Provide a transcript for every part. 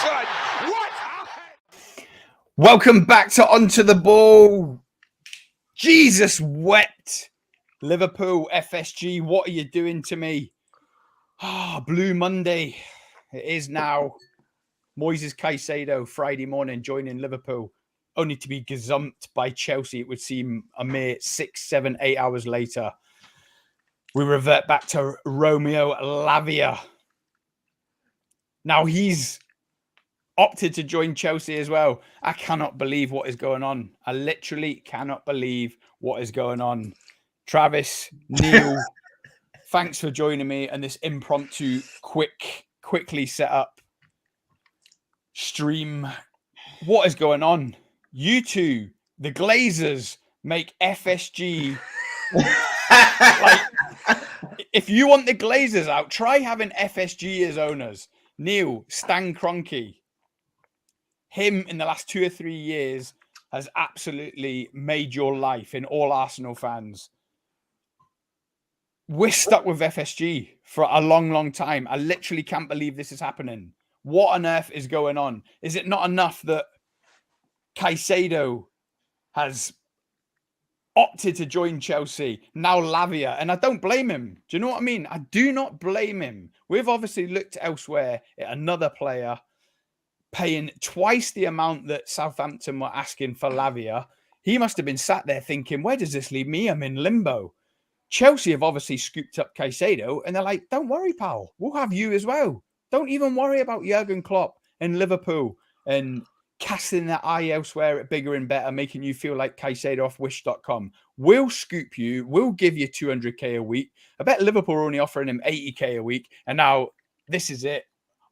son! What happened? Welcome back to Onto the Ball. Jesus wept. Liverpool, FSG, what are you doing to me? Blue Monday. It is now. Moises Caicedo, Friday morning, joining Liverpool, only to be gazumped by Chelsea, it would seem, a mere 6, 7, 8 hours later. We revert back to Romeo Lavia. Now he's opted to join Chelsea as well. I cannot believe what is going on. I literally cannot believe what is going on. Travis, Neil, thanks for joining me and this impromptu, quickly set up stream. What is going on? You two, the Glazers, make FSG like, if you want the Glazers out, try having FSG as owners. Neil, Stan Kroenke, him in the last 2 or 3 years has absolutely made your life in all Arsenal fans. We're stuck with FSG for a long, long time. I literally can't believe this is happening. What on earth is going on? Is it not enough that Caicedo has opted to join Chelsea, now Lavia, and I don't blame him. Do you know what I mean? I do not blame him. We've obviously looked elsewhere at another player paying twice the amount that Southampton were asking for Lavia. He must have been sat there thinking, where does this leave me? I'm in limbo. Chelsea have obviously scooped up Caicedo, and they're like, don't worry, pal. We'll have you as well. Don't even worry about Jurgen Klopp and Liverpool and casting their eye elsewhere at bigger and better, making you feel like Caicedo off wish.com. We'll scoop you. We'll give you 200k a week. I bet Liverpool are only offering him 80k a week. And now this is it.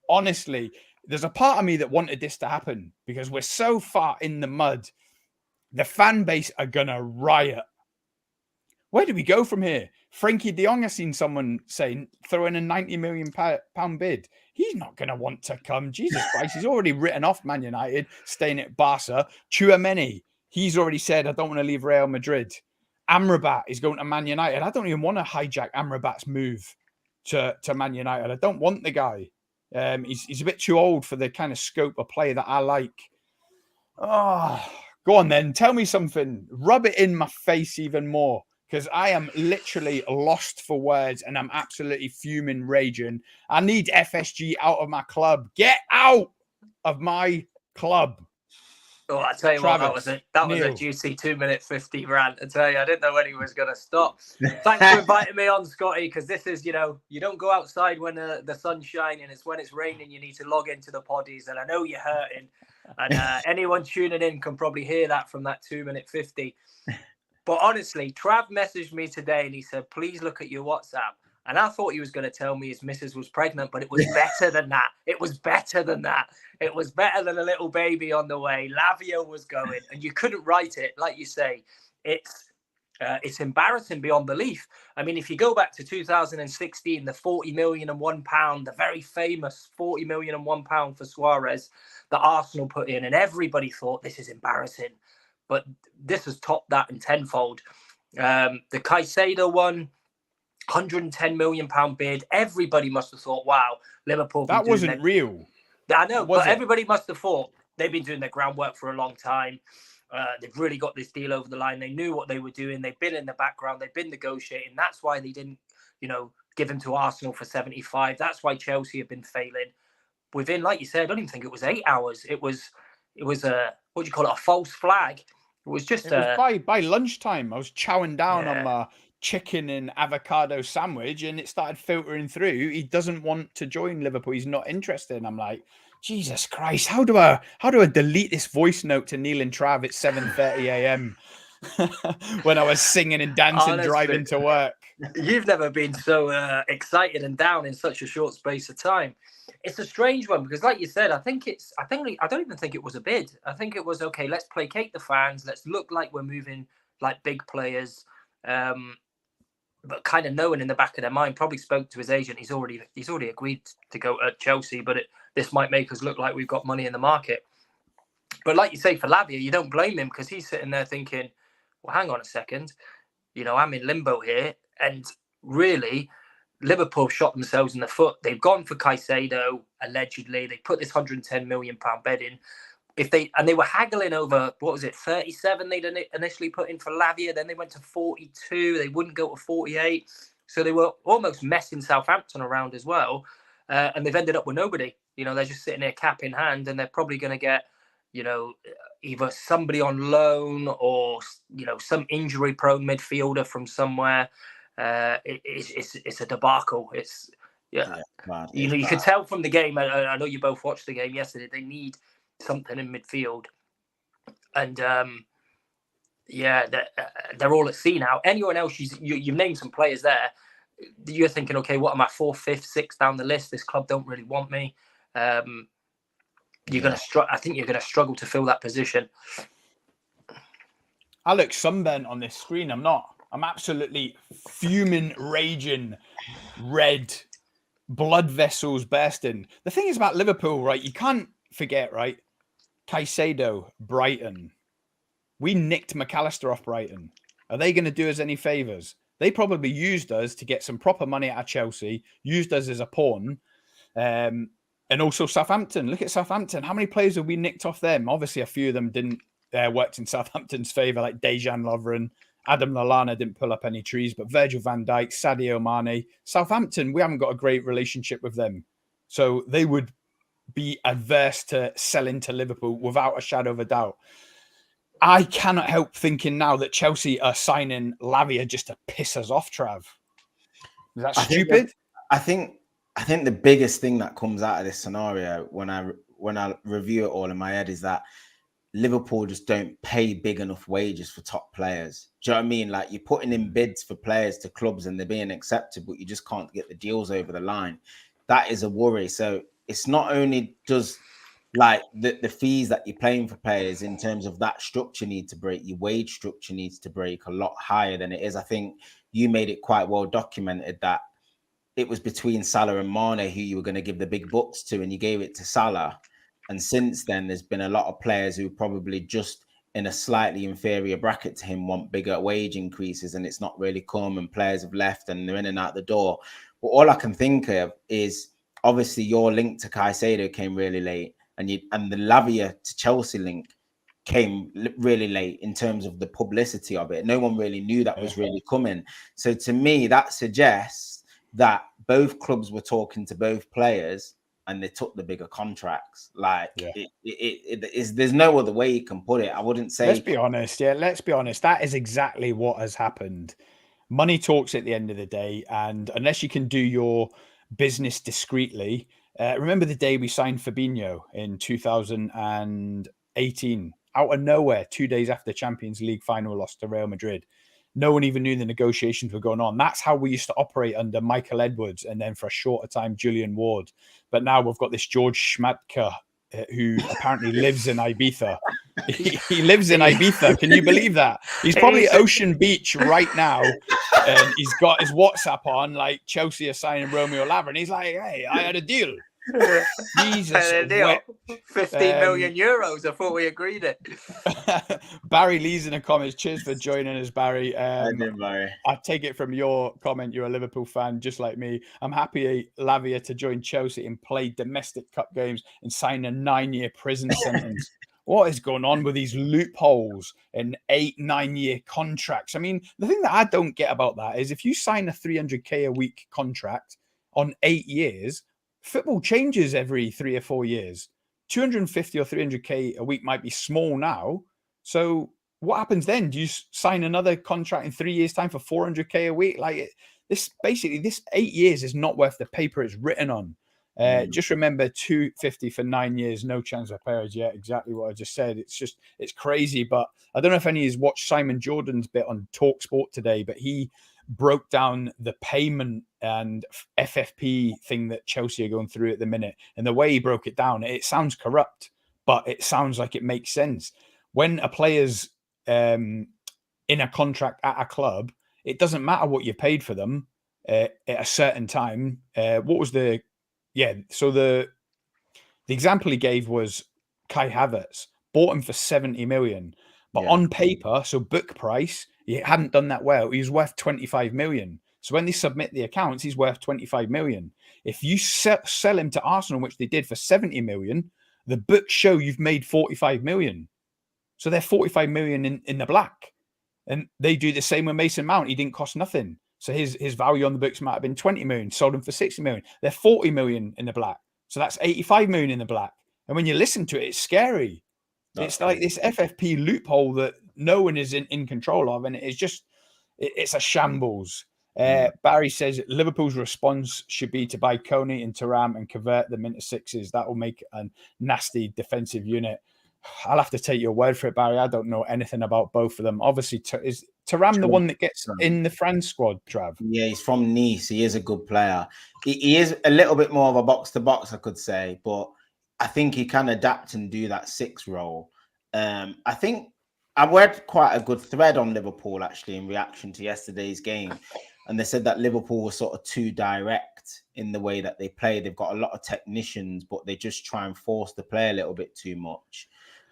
Honestly, there's a part of me that wanted this to happen because we're so far in the mud. The fan base are going to riot. Where do we go from here? Frankie de Jong, I've seen someone say, throw in a £90 million bid. He's not going to want to come. Jesus Christ, he's already written off Man United, staying at Barca. Tchouaméni, he's already said, I don't want to leave Real Madrid. Amrabat is going to Man United. I don't even want to hijack Amrabat's move to Man United. I don't want the guy. He's a bit too old for the kind of scope of play that I like. Oh, go on then. Tell me something. Rub it in my face even more. Because I am literally lost for words and I'm absolutely fuming, raging. I need FSG out of my club. Get out of my club. Oh, I tell you Travis, what, that was a juicy 2-minute 50 rant. I tell you, I didn't know when he was going to stop. Thanks for inviting me on, Scotty, because this is, you don't go outside when the sun's shining. It's when it's raining you need to log into the poddies, and I know you're hurting. And anyone tuning in can probably hear that from that 2-minute 50. But honestly, Trav messaged me today and he said, please look at your WhatsApp. And I thought he was going to tell me his missus was pregnant, but it was better than that. It was better than that. It was better than a little baby on the way. Lavia was going, and you couldn't write it. Like you say, it's embarrassing beyond belief. I mean, if you go back to 2016, the £40 million and £1, the very famous £40 million and £1 for Suarez that Arsenal put in, and everybody thought this is embarrassing. But this has topped that in tenfold. The Caicedo one, £110 million bid. Everybody must have thought, wow, Liverpool. That wasn't real. I know, but everybody must have thought they've been doing their groundwork for a long time. They've really got this deal over the line. They knew what they were doing. They've been in the background. They've been negotiating. That's why they didn't, give him to Arsenal for 75. That's why Chelsea have been failing. Within, like you said, I don't even think it was 8 hours. It was a, what do you call it, a false flag. It was just by lunchtime. I was chowing down on my chicken and avocado sandwich, and it started filtering through. He doesn't want to join Liverpool. He's not interested. And I'm like, Jesus Christ, how do I delete this voice note to Neil and Trav at 7:30 a.m. when I was singing and dancing, honestly, driving to work? You've never been so excited and down in such a short space of time. It's a strange one because, like you said, I don't even think it was a bid. I think it was, okay, let's placate the fans. Let's look like we're moving like big players. But kind of knowing in the back of their mind, probably spoke to his agent. He's already agreed to go at Chelsea, but this might make us look like we've got money in the market. But like you say, for Lavia, you don't blame him because he's sitting there thinking, well, hang on a second. I'm in limbo here. And really, Liverpool shot themselves in the foot. They've gone for Caicedo, allegedly. They put this £110 million bid in. They were haggling over, what was it, 37 they'd initially put in for Lavia, then they went to 42, they wouldn't go to 48. So they were almost messing Southampton around as well. And they've ended up with nobody. They're just sitting there cap in hand, and they're probably going to get, either somebody on loan or, some injury-prone midfielder from somewhere. It's a debacle. You could tell from the game. I know you both watched the game yesterday. They need something in midfield, and they're all at sea now. Anyone else? You've named some players there. You're thinking, okay, what am I, 4th, 5th, 6th down the list? This club don't really want me. You're gonna I think you're gonna struggle to fill that position. I look sunburnt on this screen. I'm not. I'm absolutely fuming, raging, red, blood vessels bursting. The thing is about Liverpool, right? You can't forget, right? Caicedo, Brighton. We nicked McAllister off Brighton. Are they going to do us any favours? They probably used us to get some proper money out of Chelsea, used us as a pawn. And also Southampton. Look at Southampton. How many players have we nicked off them? Obviously, a few of them didn't worked in Southampton's favour, like Dejan Lovren. Adam Lallana didn't pull up any trees, but Virgil van Dijk, Sadio Mane. Southampton, we haven't got a great relationship with them. So they would be adverse to selling to Liverpool without a shadow of a doubt. I cannot help thinking now that Chelsea are signing Lavia just to piss us off, Trav. Is that stupid? I think the biggest thing that comes out of this scenario when I review it all in my head is that Liverpool just don't pay big enough wages for top players. Do you know what I mean? Like, you're putting in bids for players to clubs and they're being accepted, but you just can't get the deals over the line. That is a worry. So it's not only does like the fees that you're paying for players in terms of that structure need to break, your wage structure needs to break a lot higher than it is. I think you made it quite well documented that it was between Salah and Mane who you were going to give the big bucks to, and you gave it to Salah. And since then, there's been a lot of players who probably just in a slightly inferior bracket to him want bigger wage increases, and it's not really come, and players have left and they're in and out the door. But all I can think of is obviously your link to Caicedo came really late, and the Lavia to Chelsea link came really late in terms of the publicity of it. No one really knew that was really coming. So to me, that suggests that both clubs were talking to both players and they took the bigger contracts. Like, there's no other way you can put it. I wouldn't say... Let's be honest. Yeah, let's be honest. That is exactly what has happened. Money talks at the end of the day. And unless you can do your business discreetly... remember the day we signed Fabinho in 2018? Out of nowhere, 2 days after the Champions League final loss to Real Madrid. No one even knew the negotiations were going on. That's how we used to operate under Michael Edwards and then for a shorter time, Julian Ward. But now we've got this George Schmadtke who apparently lives in Ibiza. He lives in Ibiza. Can you believe that? He's probably at Ocean Beach right now. And he's got his WhatsApp on, like Chelsea are signing Romeo Lavia. And he's like, hey, I had a deal. Jesus, 15 million euros. I thought we agreed it. Barry Lee's in the comments. Cheers for joining us, Barry. Barry. I take it from your comment, you're a Liverpool fan just like me. I'm happy Lavia to join Chelsea and play domestic cup games and sign a 9-year prison sentence. What is going on with these loopholes and 8-9-year contracts? I mean, the thing that I don't get about that is if you sign a 300k a week contract on 8 years, football changes every 3 or 4 years. 250 or 300k a week might be small now. So what happens then? Do you sign another contract in 3 years' time for 400k a week? Like this 8 years is not worth the paper it's written on. Just remember 250 for 9 years, no chance of players. Yeah, exactly what I just said. It's crazy. But I don't know if any of you watched Simon Jordan's bit on TalkSport today, but he broke down the payment and FFP thing that Chelsea are going through at the minute. And the way he broke it down, it sounds corrupt, but it sounds like it makes sense. When a player's in a contract at a club, it doesn't matter what you paid for them at a certain time. So the example he gave was Kai Havertz, bought him for 70 million. But on paper, so book price, he hadn't done that well. He was worth 25 million. So when they submit the accounts, he's worth 25 million. If you sell him to Arsenal, which they did for 70 million, the books show you've made 45 million. So they're 45 million in the black. And they do the same with Mason Mount. He didn't cost nothing. So his value on the books might have been 20 million, sold him for 60 million. They're 40 million in the black. So that's 85 million in the black. And when you listen to it, it's scary. It's like this FFP loophole that no one is in control of. And it's just, it's a shambles. Barry says Liverpool's response should be to buy Coney and Thuram and convert them into sixes. That will make a nasty defensive unit. I'll have to take your word for it, Barry. I don't know anything about both of them. Obviously, is Thuram the one that gets in the France squad, Trav? Yeah, he's from Nice. He is a good player. He is a little bit more of a box-to-box, I could say, but I think he can adapt and do that 6 role. I think I read quite a good thread on Liverpool, actually, in reaction to yesterday's game. And they said that Liverpool was sort of too direct in the way that they play. They've got a lot of technicians, but they just try and force the play a little bit too much.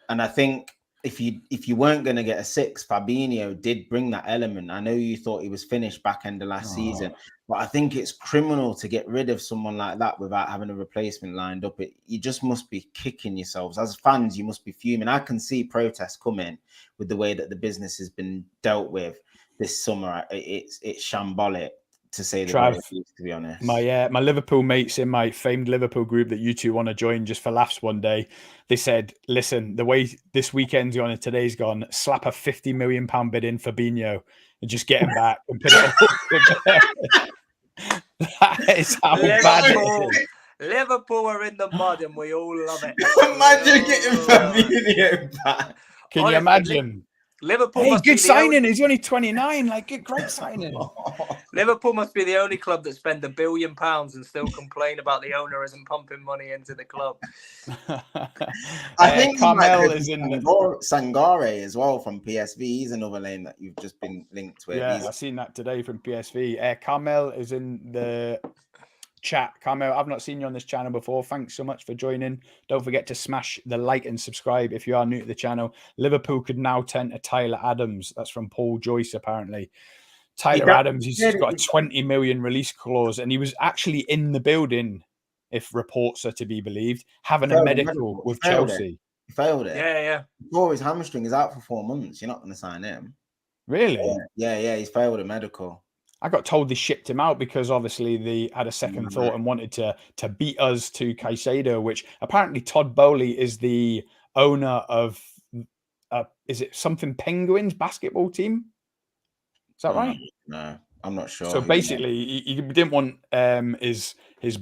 And I think if you weren't going to get a 6, Fabinho did bring that element. I know you thought he was finished back end of last season, but I think it's criminal to get rid of someone like that without having a replacement lined up. You just must be kicking yourselves. As fans, you must be fuming. I can see protests coming with the way that the business has been dealt with this summer. It's shambolic, to say the least, to be honest. My Liverpool mates in my famed Liverpool group that you two want to join just for laughs one day, they said, listen, the way this weekend's gone and today's gone, slap a £50 million bid in Fabinho and just get him back and put it all. That is how bad it is. Liverpool are in the mud and we all love it. Imagine getting Fabinho back. Can you imagine? Liverpool, hey, good signing. He's only 29. Like, great signing. Liverpool must be the only club that spend £1 billion and still complain about the owner isn't pumping money into the club. I think Carmel is in Sangare as well from PSV. He's another name that you've just been linked with. Yeah, I've seen that today from PSV. Carmel is in the chat. Carmel, I've not seen you on this channel before. Thanks so much for joining. Don't forget to smash the like and subscribe if you are new to the channel. Liverpool could now turn to Tyler Adams. That's from Paul Joyce, apparently. Tyler Adams, he's got a 20 million release clause, and he was actually in the building, if reports are to be believed, having a medical with Chelsea. He failed it. Yeah. Before his hamstring is out for 4 months. You're not going to sign him. Really? Yeah. He's failed a medical. I got told they shipped him out because obviously they had a second thought and wanted to beat us to Caicedo, which apparently Todd Bowley is the owner of, is it something Penguins basketball team? Is that right? No, I'm not sure. So basically, he didn't want his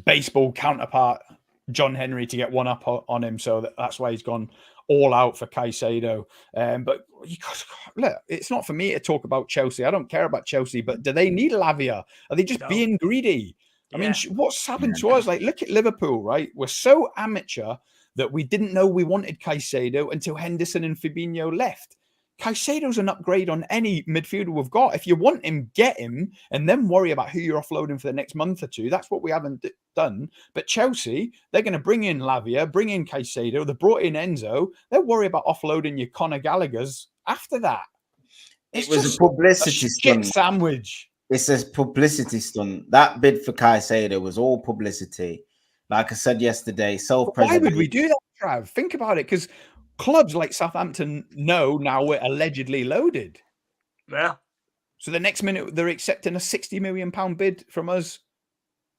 baseball counterpart, John Henry, to get one up on him. So that's why he's gone all out for Caicedo. But look, it's not for me to talk about Chelsea. I don't care about Chelsea, but do they need Lavia? Are they just being greedy? I mean, what's happened to us? Like, look at Liverpool, right? We're so amateur that we didn't know we wanted Caicedo until Henderson and Fabinho left. Caicedo's an upgrade on any midfielder we've got. If you want him, get him, and then worry about who you're offloading for the next month or two. That's what we haven't done. But Chelsea, they're going to bring in Lavia, bring in Caicedo. They brought in Enzo. They'll worry about offloading your Conor Gallagher's after that. It was a publicity stunt. Sandwich. It's a publicity stunt. That bid for Caicedo was all publicity. Like I said yesterday, self-preservation. Why would we do that, Trav? Think about it, because clubs like Southampton know now we're allegedly loaded. Yeah. So the next minute they're accepting a £60 million bid from us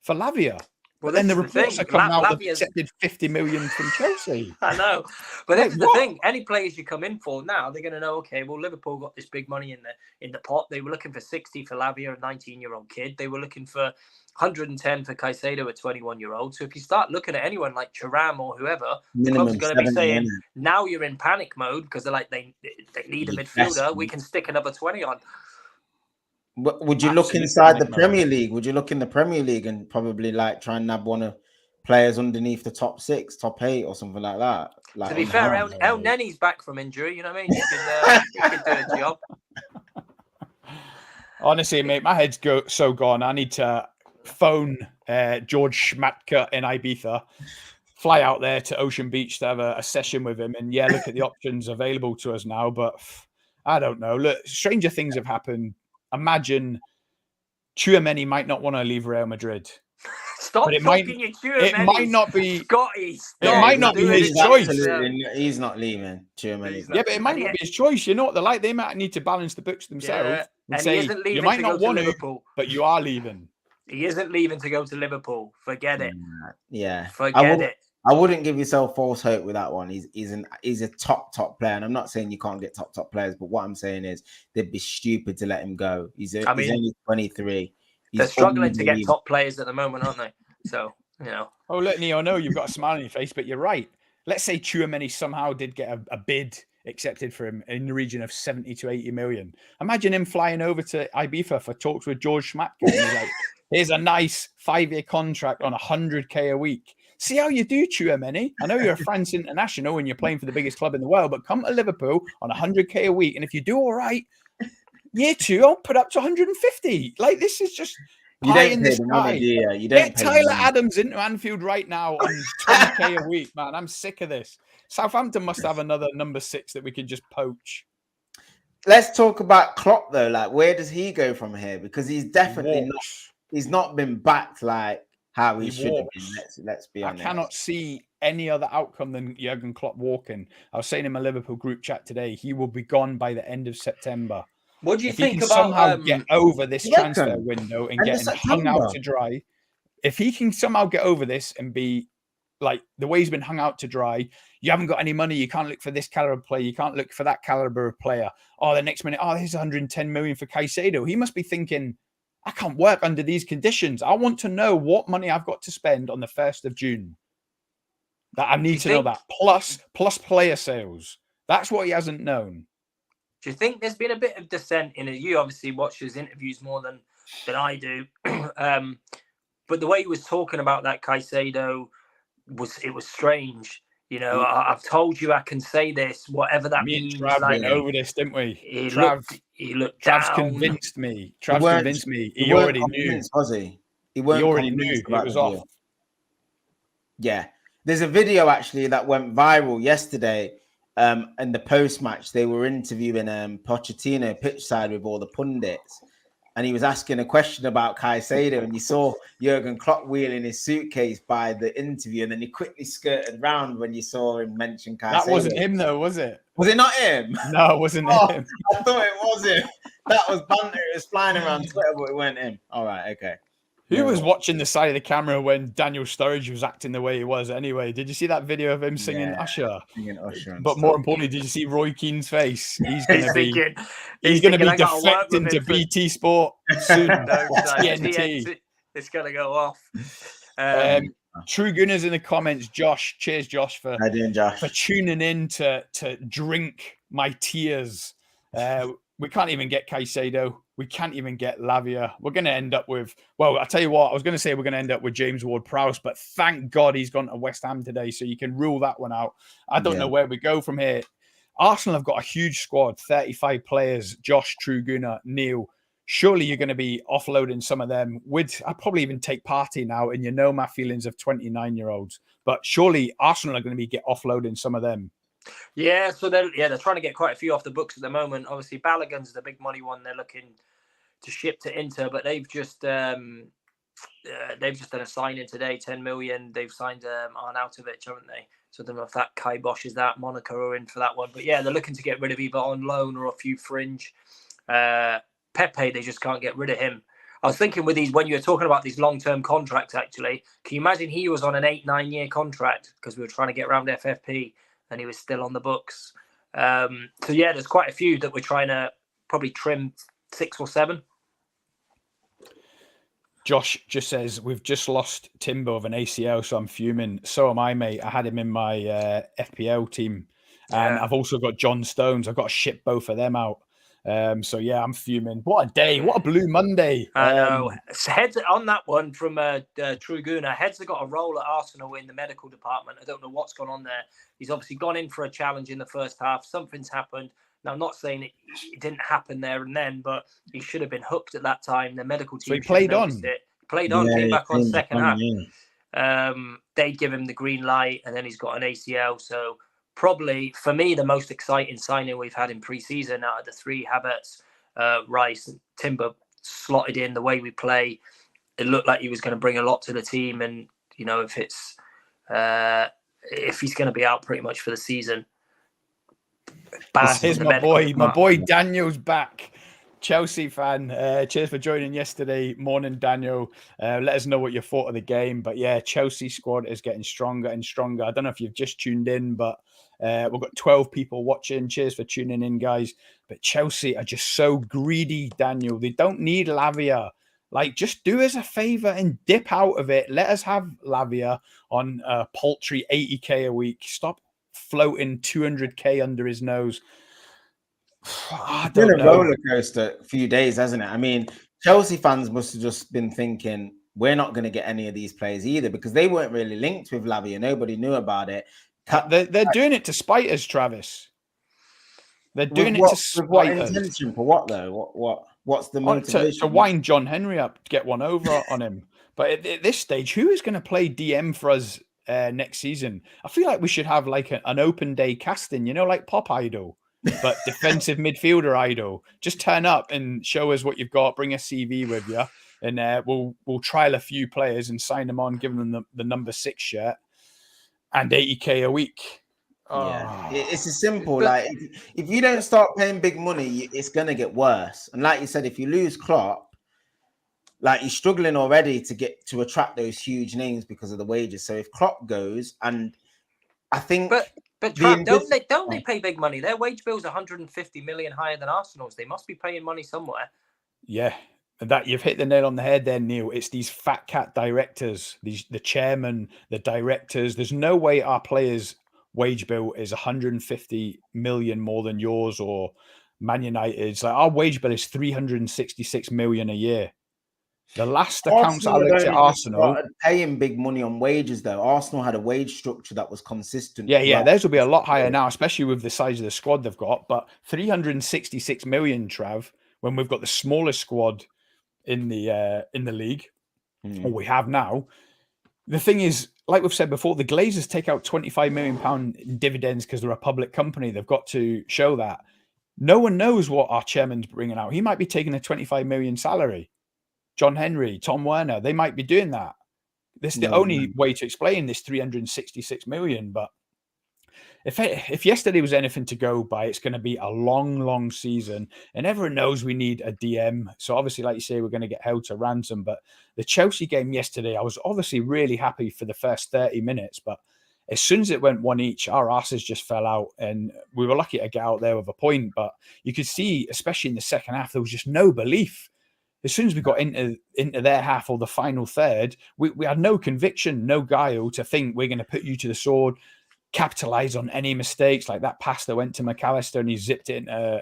for Lavia. Well, but then the reports are coming out they've accepted 50 million from Chelsea. I know. But this is the thing. Any players you come in for now, they're going to know, okay, well, Liverpool got this big money in the pot. They were looking for 60 for Lavia, a 19-year-old kid. They were looking for 110 for Caicedo, a 21-year-old. So if you start looking at anyone like Thuram or whoever, club's going to be saying, now you're in panic mode because they're like, they need a midfielder. We can stick another 20 on. Would you look inside the Premier League? Would you look in the Premier League and probably like try and nab one of players underneath the top 6, top 8 or something like that? Like, to be fair, El Nenny's back from injury. You know what I mean? He can do a job. Honestly, mate, my head's so gone. I need to phone George Schmatka in Ibiza, fly out there to Ocean Beach to have a session with him, and look at the options available to us now. But I don't know. Look, stranger things have happened. Imagine Tchouaméni might not want to leave Real Madrid. Stop but it talking might, your Tchouaméni. it might not be Scotty. It might not be his choice. He's not leaving. Yeah, but it might not be his choice. You know what they're like? They might need to balance the books themselves and say, he isn't leaving you might to not go want to to, Liverpool. but you are leaving. He isn't leaving to go to Liverpool. Forget it. Yeah. Forget it. I wouldn't give yourself false hope with that one. He's a top player, and I'm not saying you can't get top players, but what I'm saying is they'd be stupid to let him go. He's only 23. They're struggling to get top players at the moment, aren't they? So, you know. Oh, look, Neo, I know you've got a smile on your face, but you're right. Let's say Tchouaméni somehow did get a bid accepted for him in the region of 70 to 80 million. Imagine him flying over to Ibiza for talks with George Schmatke. And he's like, here's a nice 5-year contract on 100K a week. See how you do, Tchouaméni. I know you're a France international and you're playing for the biggest club in the world, but come to Liverpool on 100K a week. And if you do all right, year 2, I'll put up to 150. Like, this is just pie in the sky. You don't get Tyler Adams into Anfield right now on 20K a week, man. I'm sick of this. Southampton must have another number 6 that we can just poach. Let's talk about Klopp though. Like, where does he go from here? Because he's definitely not been backed like how he should have been. Let's be honest. I cannot see any other outcome than Jurgen Klopp walking. I was saying in my Liverpool group chat today, he will be gone by the end of September. What do you think about somehow get over this transfer window and getting hung out to dry? If he can somehow get over this and be like the way he's been hung out to dry, you haven't got any money, you can't look for this caliber of player, you can't look for that caliber of player. Oh, the next minute, there's 110 million for Caicedo. He must be thinking, I can't work under these conditions. I want to know what money I've got to spend on the 1st of June. That I need to know that. Plus player sales. That's what he hasn't known. Do you think there's been a bit of dissent in it? You obviously watch his interviews more than I do. But the way he was talking about that Caicedo was strange. You know, I've told you I can say this, whatever that means. Trav went over this, didn't we? He looked Trav's down. convinced me. Trav's convinced me. He already knew. Was he? He already knew it was off. Yeah. There's a video actually that went viral yesterday. In the post-match, they were interviewing Pochettino pitch side with all the pundits, and he was asking a question about Caicedo, and you saw Jurgen Klopp wheeling his suitcase by the interview, and then he quickly skirted round when you saw him mention Caicedo. That wasn't him, though, was it? Was it not him? No, it wasn't him. I thought it was him. That was banter. It was flying around Twitter, but it weren't him. All right, okay. Who was watching the side of the camera when Daniel Sturridge was acting the way he was anyway? Did you see that video of him singing Usher? Singing Usher but more importantly, did you see Roy Keane's face? He's going to be defecting to BT Sport soon. TNT. It's going to go off. True Gunners in the comments. Josh, cheers, Josh, for tuning in to drink my tears. We can't even get Caicedo. We can't even get Lavia. We're going to end up with, well, I'll tell you what, I was going to say we're going to end up with James Ward-Prowse, but thank God he's gone to West Ham today, so you can rule that one out. I don't know where we go from here. Arsenal have got a huge squad, 35 players. Josh, True Gunner, Neil. Surely you're going to be offloading some of them. I'd probably even take Partey now, and you know my feelings of 29-year-olds. But surely Arsenal are going to be offloading some of them. Yeah, so they're trying to get quite a few off the books at the moment. Obviously, Balogun's the big money one they're looking to ship to Inter, but they've just done a signing today, 10 million. They've signed Arnautovic, haven't they? So I don't know if that Kai Bosch is that. Monaco are in for that one. But yeah, they're looking to get rid of either on loan or a few fringe. Pepe, they just can't get rid of him. I was thinking with these, when you were talking about these long-term contracts, actually, can you imagine he was on an 8-9 year contract because we were trying to get around FFP and he was still on the books. So yeah, there's quite a few that we're trying to probably trim 6 or 7. Josh just says, we've just lost Timber of an ACL, so I'm fuming. So am I, mate. I had him in my FPL team. And I've also got John Stones. I've got to ship both of them out. So yeah, I'm fuming. What a day. What a blue Monday. I know. Heads on that one from True Gunner. Heads have got a role at Arsenal in the medical department. I don't know what's gone on there. He's obviously gone in for a challenge in the first half. Something's happened. Now, I'm not saying it didn't happen there and then, but he should have been hooked at that time. The medical team. So he played on. Came back on second half. Yeah. They give him the green light, and then he's got an ACL. So probably, for me, the most exciting signing we've had in pre-season out of the 3 Havertz, Rice, and Timber. slotted in, the way we play, it looked like he was going to bring a lot to the team. And, you know, if he's going to be out pretty much for the season. Here's my boy Daniel's back. Chelsea fan. Cheers for joining yesterday morning, Daniel. Let us know what you thought of the game. But yeah, Chelsea squad is getting stronger and stronger. I don't know if you've just tuned in, but we've got 12 people watching. Cheers for tuning in, guys. But Chelsea are just so greedy, Daniel. They don't need Lavia. Like, just do us a favor and dip out of it. Let us have Lavia on a paltry 80k a week. Stop floating 200k under his nose. It's been a roller coaster a few days, hasn't it? I mean, Chelsea fans must have just been thinking, we're not going to get any of these players either, because they weren't really linked with Lavia. Nobody knew about it. They're doing it to spite us, Travis. They're doing it to spite us. Intention? For what, though? What's the motivation? To wind John Henry up, to get one over on him. But at this stage, who is going to play DM for us next season? I feel like we should have like an open day casting, you know, like Pop Idol. But defensive midfielder idol. Just turn up and show us what you've got. Bring a CV with you, and we'll trial a few players and sign them on, give them the number 6 shirt and 80k a week. Yeah, it's as simple. Like, if you don't start paying big money, it's gonna get worse. And like you said, if you lose Klopp, like, he's struggling already to attract those huge names because of the wages. So if Klopp goes, and I think. But don't they pay big money? Their wage bill's 150 million higher than Arsenal's. They must be paying money somewhere. Yeah, that you've hit the nail on the head there, Neil. It's these fat cat directors, the chairman, the directors. There's no way our players' wage bill is 150 million more than yours or Man United's. Like, our wage bill is 366 million a year. The last accounts I looked at Arsenal paying big money on wages, though. Arsenal had a wage structure that was consistent. Yeah, theirs will be a lot higher now, especially with the size of the squad they've got. But 366 million, Trav, when we've got the smallest squad in the league, or we have now. The thing is, like we've said before, the Glazers take out £25 million in dividends because they're a public company. They've got to show that. No one knows what our chairman's bringing out. He might be taking a 25 million salary. John Henry, Tom Werner, they might be doing that. This is the only way to explain this 366 million. But if yesterday was anything to go by, it's going to be a long, long season. And everyone knows we need a DM. So obviously, like you say, we're going to get held to ransom. But the Chelsea game yesterday, I was obviously really happy for the first 30 minutes. But as soon as it went one each, our asses just fell out. And we were lucky to get out there with a point. But you could see, especially in the second half, there was just no belief. As soon as we got into their half or the final third, we had no conviction, no guile to think we're going to put you to the sword, capitalize on any mistakes, like that pass that went to McAllister and he zipped it into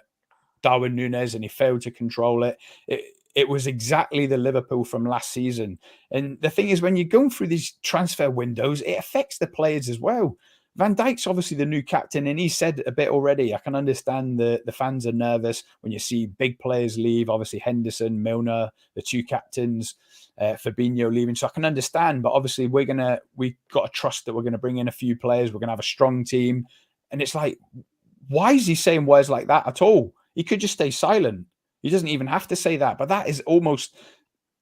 Darwin Núñez and he failed to control it. It was exactly the Liverpool from last season. And the thing is, when you're going through these transfer windows, it affects the players as well. Van Dijk's obviously the new captain, and he said a bit already. I can understand the fans are nervous when you see big players leave. Obviously, Henderson, Milner, the two captains, Fabinho leaving. So I can understand, but obviously we got to trust that we're going to bring in a few players. We're going to have a strong team. And it's like, why is he saying words like that at all? He could just stay silent. He doesn't even have to say that. But that is almost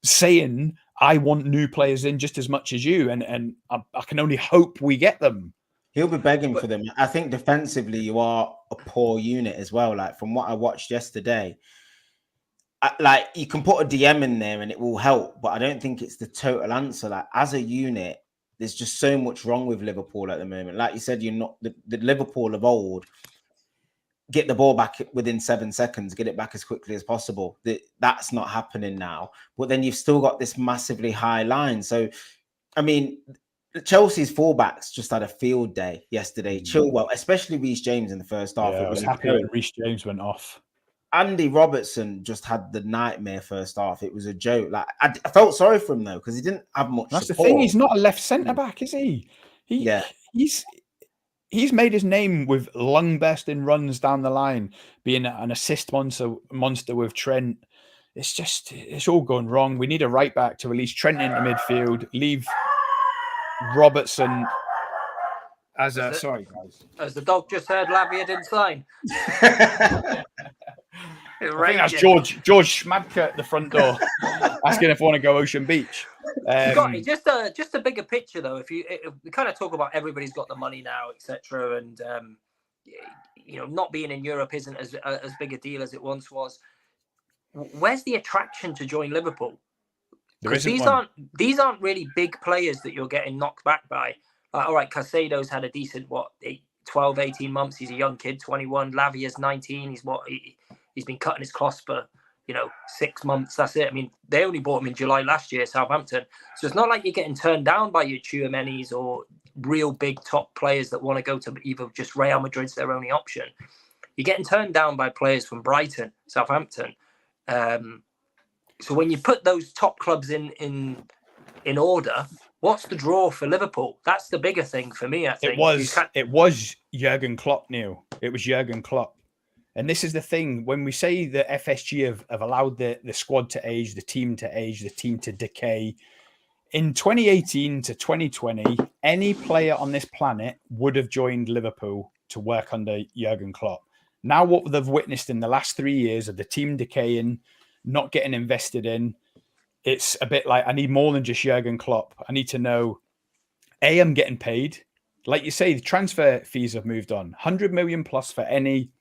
saying, I want new players in just as much as you. And I can only hope we get them. He'll be begging for them. I think defensively, you are a poor unit as well. Like, from what I watched yesterday, like, you can put a DM in there and it will help, but I don't think it's the total answer. Like, as a unit, there's just so much wrong with Liverpool at the moment. Like you said, you're not the Liverpool of old. Get the ball back within 7 seconds, get it back as quickly as possible. That's not happening now. But then you've still got this massively high line. So, I mean, Chelsea's fullbacks just had a field day yesterday. Chilwell, especially Reece James in the first half. Yeah, I was happy when Reece James went off. Andy Robertson just had the nightmare first half. It was a joke. Like, I felt sorry for him though, because he didn't have much. That's support. The thing. He's not a left centre back, is he? He's made his name with lung bursting runs down the line, being an assist monster with Trent. It's all going wrong. We need a right back to release Trent into midfield, leave Robertson as a sorry guys. As the dog just heard, Lavia didn't sign. I think that's George Schmadke at the front door asking if I want to go Ocean Beach. Scotty, just a bigger picture though. If we kind of talk about everybody's got the money now, etc., and not being in Europe isn't as big a deal as it once was. Where's the attraction to join Liverpool? Because these aren't really big players that you're getting knocked back by. All right, Caicedo's had a decent 12, 18 months. He's a young kid, 21. Lavia's 19. He's been cutting his cloth for 6 months. That's it. I mean, they only bought him in July last year, Southampton. So it's not like you're getting turned down by your Tchouaménis or real big top players that want to go to either just Real Madrid's their only option. You're getting turned down by players from Brighton, Southampton. So when you put those top clubs in order, what's the draw for Liverpool? That's the bigger thing for me, I think. It was Jurgen Klopp, Neil. It was Jurgen Klopp. And this is the thing. When we say that FSG have allowed the squad to age, the team to decay, in 2018 to 2020, any player on this planet would have joined Liverpool to work under Jurgen Klopp. Now what they've witnessed in the last 3 years of the team decaying, not getting invested in, it's a bit like I need more than just Jurgen Klopp. I need to know, I'm getting paid. Like you say, the transfer fees have moved on. 100 million plus for any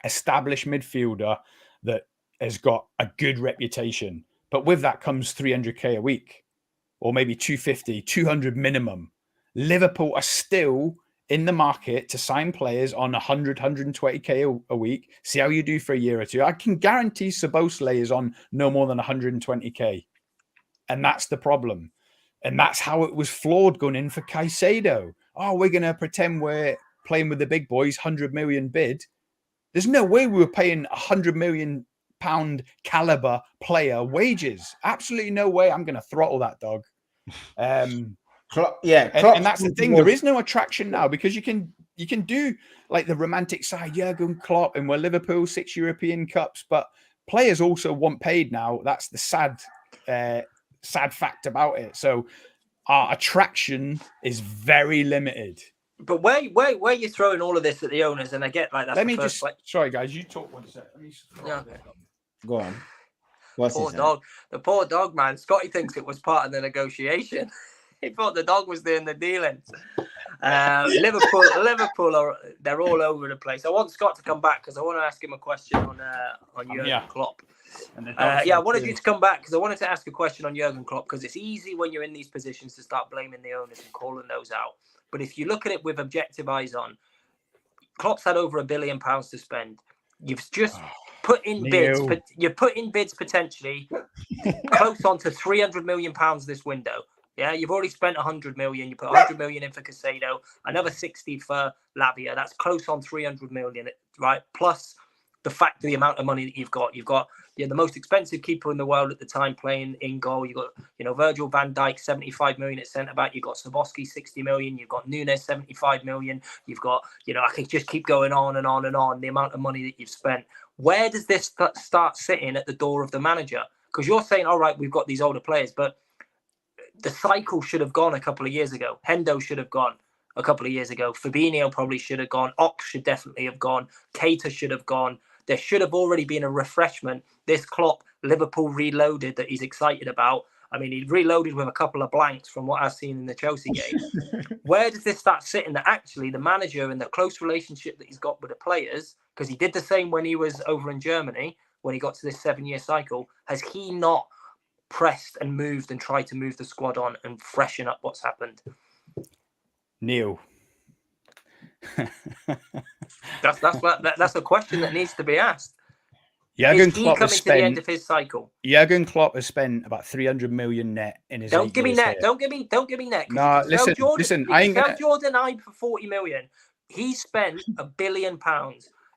established midfielder that has got a good reputation. But with that comes 300k a week, or maybe 250, 200 minimum. Liverpool are still in the market to sign players on 100, 120k a week. See how you do for a year or two. I can guarantee Szoboszlai is on no more than 120k. And that's the problem. And that's how it was flawed going in for Caicedo. Oh, we're going to pretend we're playing with the big boys, 100 million bid. There's no way we were paying £100 million caliber player wages. Absolutely no way. I'm going to throttle that dog. And that's the thing. There is no attraction now because you can do like the romantic side, Jurgen Klopp, and we're Liverpool 6 European Cups, but players also want paid now. That's the sad fact about it. So our attraction is very limited. But where you're throwing all of this at the owners, and I get like that's sorry guys, you talk 1 sec. Let me Go on. The poor dog, man. Scotty thinks it was part of the negotiation. He thought the dog was doing the dealings. Liverpool they're all over the place. I want Scott to come back because I want to ask him a question on Jurgen Klopp. I wanted you to come back because I wanted to ask a question on Jurgen Klopp because it's easy when you're in these positions to start blaming the owners and calling those out. But if you look at it with objective eyes on, Klopp's had over £1 billion to spend. You've just put in bids. You're putting bids potentially close on to £300 million this window. Yeah, you've already spent 100 million. You put 100 million in for Caicedo, another 60 for Lavia. That's close on 300 million, right? Plus the fact of the amount of money that you've got. You've got the most expensive keeper in the world at the time playing in goal. You've got, Virgil van Dijk, 75 million at centre back. You've got Szoboszlai, 60 million. You've got Nunes, 75 million. You've got, I could just keep going on and on and on. The amount of money that you've spent. Where does this start sitting at the door of the manager? Because you're saying, all right, we've got these older players, but the cycle should have gone a couple of years ago. Hendo should have gone a couple of years ago. Fabinho probably should have gone. Ox should definitely have gone. Keita should have gone. There should have already been a refreshment. This Klopp Liverpool reloaded that he's excited about. I mean, he reloaded with a couple of blanks from what I've seen in the Chelsea game. Where does this start sitting that actually the manager and the close relationship that he's got with the players, because he did the same when he was over in Germany, when he got to this 7-year cycle, has he not pressed and moved and tried to move the squad on and freshen up what's happened? Neil. That's a question that needs to be asked. Jurgen Klopp has spent, to the end of his cycle? Jurgen Klopp has spent about 300 million net in his. Don't give me net. Don't give me net. No, listen. I ain't gonna... Jordan Ibe for 40 million. He spent £1 billion.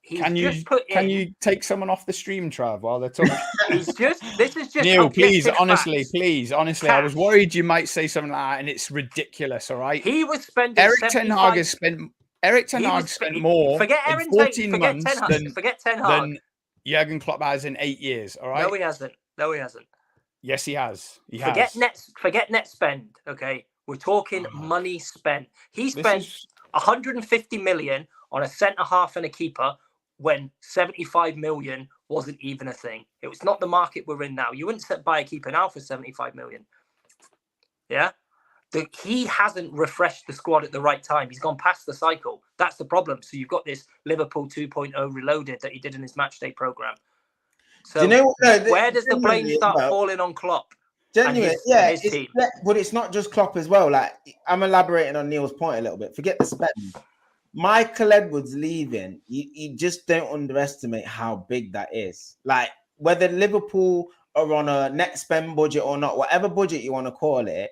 Can you take someone off the stream, Trav, while they're talking? This is just Neil, please, honestly, I was worried you might say something like that, and it's ridiculous. All right, he was spending. Eric Ten Hag spent more in 14 months than Jurgen Klopp has in 8 years. All right, no, he hasn't. Yes, he has. Forget net spend. Okay, we're talking money spent. He spent 150 million on a centre half and a keeper when 75 million wasn't even a thing. It was not the market we're in now. You wouldn't buy a keeper now for 75 million. Yeah. He hasn't refreshed the squad at the right time. He's gone past the cycle. That's the problem. So you've got this Liverpool 2.0 reloaded that he did in his matchday program. So do you know what, where does the blame start falling on Klopp? Genuine, his team? But it's not just Klopp as well. Like, I'm elaborating on Neil's point a little bit. Forget the spend. Michael Edwards leaving, you just don't underestimate how big that is. Like, whether Liverpool are on a net spend budget or not, whatever budget you want to call it,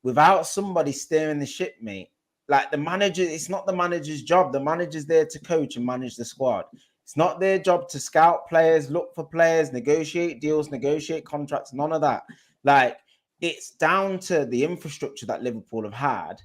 without somebody steering the ship, mate, like the manager, it's not the manager's job. The manager's there to coach and manage the squad. It's not their job to scout players, look for players, negotiate deals, negotiate contracts, none of that. Like, it's down to the infrastructure that Liverpool have had.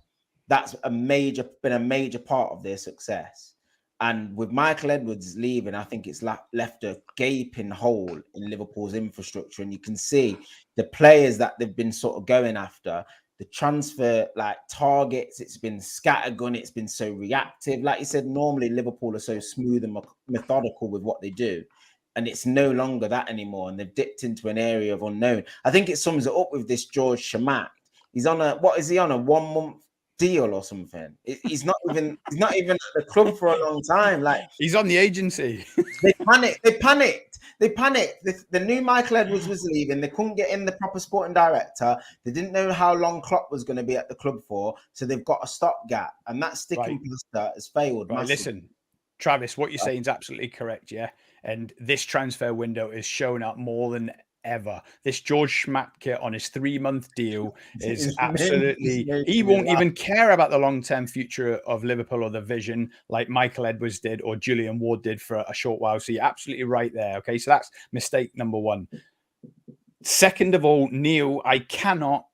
That's been a major part of their success. And with Michael Edwards leaving, I think it's left a gaping hole in Liverpool's infrastructure. And you can see the players that they've been sort of going after, the transfer like targets, it's been scattergun, it's been so reactive. Like you said, normally Liverpool are so smooth and methodical with what they do. And it's no longer that anymore. And they've dipped into an area of unknown. I think it sums it up with this George Chamak. He's on a 1 month deal or something. He's not even at the club for a long time. Like, he's on the agency. They panicked. The new Michael Edwards was leaving. They couldn't get in the proper sporting director. They didn't know how long Klopp was going to be at the club for, so they've got a stopgap, and that sticking plaster has failed. Right, listen, Travis, what you're saying is absolutely correct, yeah. And this transfer window is showing up more than ever. This George Schmatke on his 3-month deal is absolutely, he won't even care about the long-term future of Liverpool or the vision like Michael Edwards did or Julian Ward did for a short while. So you're absolutely right there. Okay, so that's mistake number one. Second of all, Neil, I cannot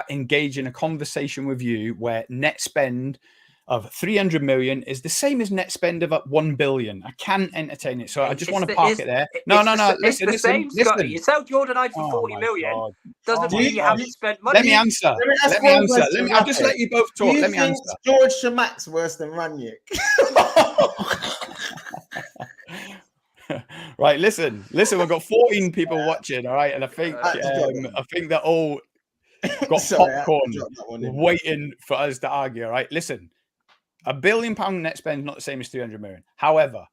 engage in a conversation with you where net spend of 300 million is the same as net spend of 1 billion. I can't entertain it. So I just want to park it there. No. Listen. You sell Jordan Ibe for 40 million. God. Doesn't mean you haven't spent money. Let me answer. I'll just let you both talk. Let me answer. George Chamak's worse than Ranić. Right, listen. We've got 14 people watching, all right? And I think they're all got popcorn waiting for us to argue, all right? Listen. £1 billion net spend is not the same as 300 million. However,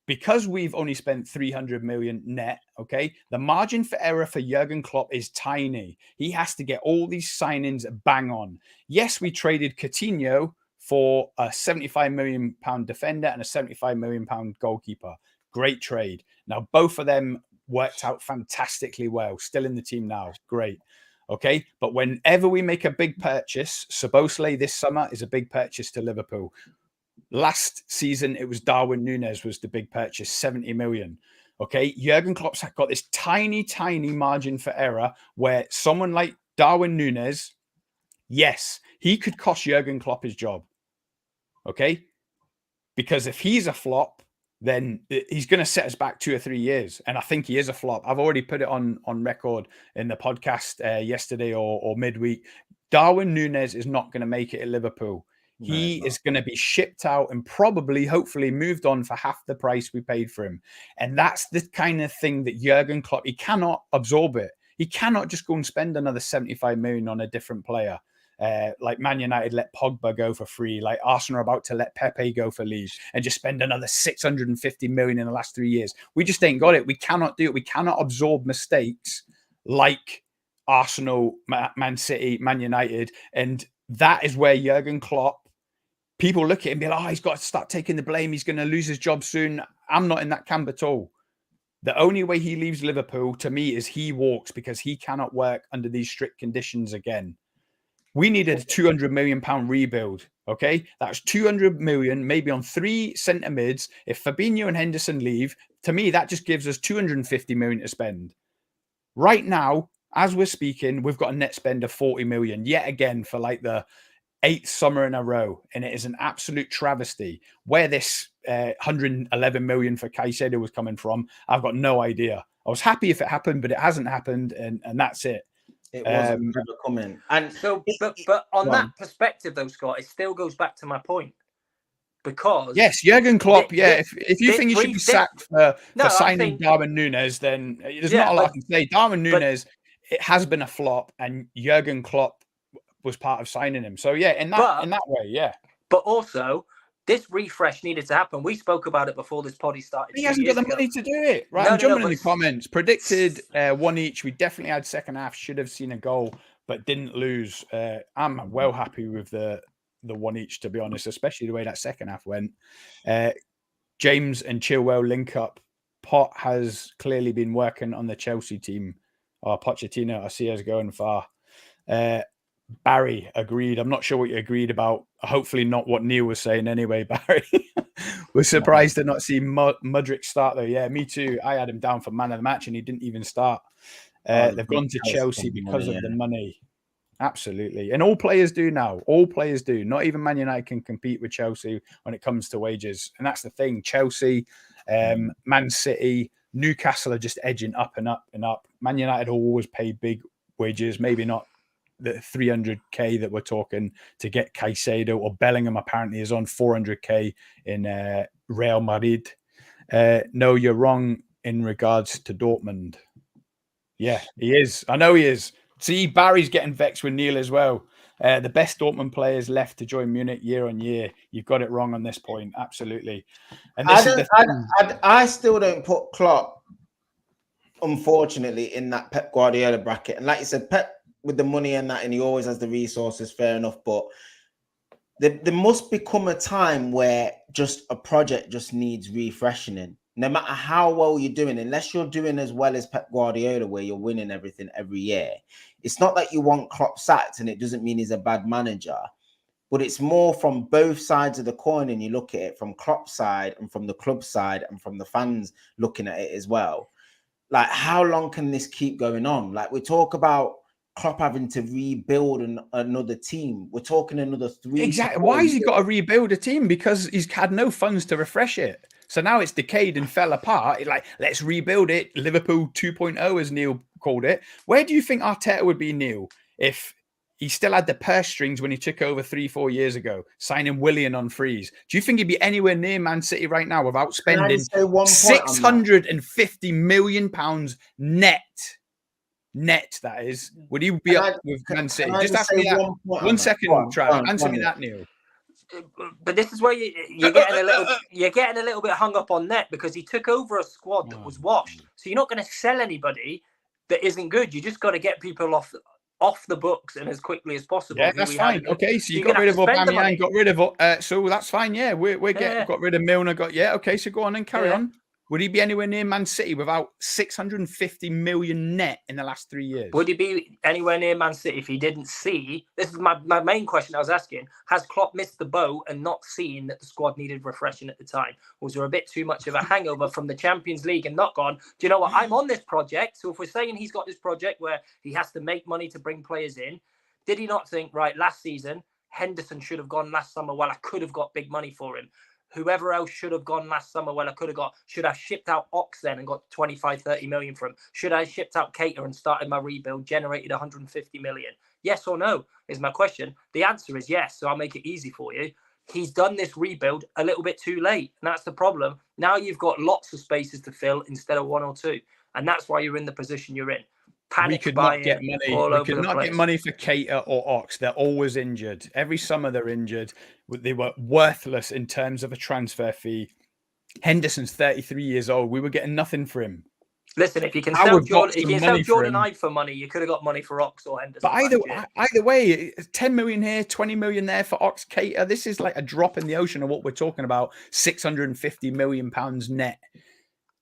because we've only spent 300 million net, okay, the margin for error for Jurgen Klopp is tiny. He has to get all these signings bang on. Yes, we traded Coutinho for a £75 million defender and a £75 million goalkeeper. Great trade. Now, both of them worked out fantastically well. Still in the team now. Great. Okay, but whenever we make a big purchase, Szoboszlai this summer is a big purchase to Liverpool. Last season, it was Darwin Núñez was the big purchase, 70 million. Okay, Jurgen Klopp's got this tiny margin for error where someone like Darwin Núñez, yes, he could cost Jurgen Klopp his job. Okay, because if he's a flop, then he's going to set us back 2 or 3 years. And I think he is a flop. I've already put it on record in the podcast yesterday or midweek. Darwin Núñez is not going to make it at Liverpool. He is going to be shipped out and probably, hopefully, moved on for half the price we paid for him. And that's the kind of thing that Jurgen Klopp, he cannot absorb it. He cannot just go and spend another 75 million on a different player. Like Man United let Pogba go for free, like Arsenal are about to let Pepe go for leave and just spend another 650 million in the last 3 years. We just ain't got it. We cannot do it. We cannot absorb mistakes like Arsenal, Man City, Man United. And that is where Jurgen Klopp, people look at him and be like, oh, he's got to start taking the blame. He's going to lose his job soon. I'm not in that camp at all. The only way he leaves Liverpool, to me, is he walks because he cannot work under these strict conditions again. We needed a £200 million rebuild, okay? That's 200 million, maybe on 3 centre mids. If Fabinho and Henderson leave, to me, that just gives us 250 million to spend. Right now, as we're speaking, we've got a net spend of 40 million, yet again, for like the 8th summer in a row. And it is an absolute travesty. Where this 111 million for Caicedo was coming from, I've got no idea. I was happy if it happened, but it hasn't happened, and that's it. It wasn't never coming. And so, but on that perspective, though, Scott, it still goes back to my point. because yes, Jurgen Klopp. If you think he should be sacked for signing Darwin Núñez, then there's not a lot I can say. Darwin Núñez, it has been a flop, and Jurgen Klopp was part of signing him. So in that way. But also, this refresh needed to happen. We spoke about it before this poddy started. He hasn't got the money to do it. Right, I'm jumping in the comments. Predicted 1 each. We definitely had second half. Should have seen a goal, but didn't lose. I'm well happy with the 1 each, to be honest, especially the way that second half went. James and Chilwell link up. Pot has clearly been working on the Chelsea team. Pochettino, I see us going far. Barry agreed. I'm not sure what you agreed about. Hopefully not what Neil was saying anyway, Barry. We're surprised to not see Mudryk start though. Yeah, me too. I had him down for man of the match and he didn't even start. They've gone to Chelsea because of the money. Absolutely. And all players do now. All players do. Not even Man United can compete with Chelsea when it comes to wages. And that's the thing. Chelsea, Man City, Newcastle are just edging up and up and up. Man United will always pay big wages, maybe not the 300k that we're talking to get Caicedo, or Bellingham apparently is on 400k in Real Madrid. No, you're wrong in regards to Dortmund. Yeah, he is. I know he is. See, Barry's getting vexed with Neil as well. The best Dortmund players left to join Munich year on year. You've got it wrong on this point. Absolutely. And I still don't put Klopp, unfortunately, in that Pep Guardiola bracket. And like you said, Pep, with the money and that, and he always has the resources, fair enough. But there must become a time where just a project just needs refreshing. No matter how well you're doing, unless you're doing as well as Pep Guardiola, where you're winning everything every year. It's not that you want Klopp sacked, and it doesn't mean he's a bad manager. But it's more from both sides of the coin, and you look at it from Klopp's side and from the club side and from the fans looking at it as well. Like, how long can this keep going on? Like, we talk about Klopp having to rebuild another team. We're talking another 3. Exactly. Why has he got to rebuild a team? Because he's had no funds to refresh it. So now it's decayed and fell apart. It's like, let's rebuild it. Liverpool 2.0, as Neil called it. Where do you think Arteta would be, Neil, if he still had the purse strings when he took over 3-4 years ago, signing Willian on frees? Do you think he'd be anywhere near Man City right now without spending £650 million net? Net, that is. Would he be up with Man City? Just ask me that. 1 second, Trav. Answer me that, Neil. But this is where you're getting a little bit hung up on net, because he took over a squad that was washed. So you're not going to sell anybody that isn't good. You just got to get people off the books and as quickly as possible. Yeah, that's fine. Okay, so you got rid of Aubameyang, got rid of so that's fine. Yeah, got rid of Milner. Okay, so go on and carry on. Would he be anywhere near Man City without 650 million net in the last 3 years? Would he be anywhere near Man City if he didn't see? This is my main question I was asking. Has Klopp missed the boat and not seen that the squad needed refreshing at the time? Was there a bit too much of a hangover from the Champions League and not gone, do you know what? I'm on this project. So if we're saying he's got this project where he has to make money to bring players in, did he not think, right, last season, Henderson should have gone last summer, well, I could have got big money for him. Whoever else should have gone last summer, well, I could have got. Should I have shipped out Ox then and got 25-30 million from him? Should I have shipped out Keita and started my rebuild, generated 150 million? Yes or no is my question. The answer is yes, so I'll make it easy for you. He's done this rebuild a little bit too late, and that's the problem. Now you've got lots of spaces to fill instead of 1 or 2, and that's why you're in the position you're in. We could not get money. We could not get money for Keita or Ox. They're always injured. Every summer they're injured. They were worthless in terms of a transfer fee. Henderson's 33 years old. We were getting nothing for him. Listen, if you can sell Jordan Ibe for money, you could have got money for Ox or Henderson. But either way, 10 million here, 20 million there for Ox, Keita. This is like a drop in the ocean of what we're talking about. £650 million net.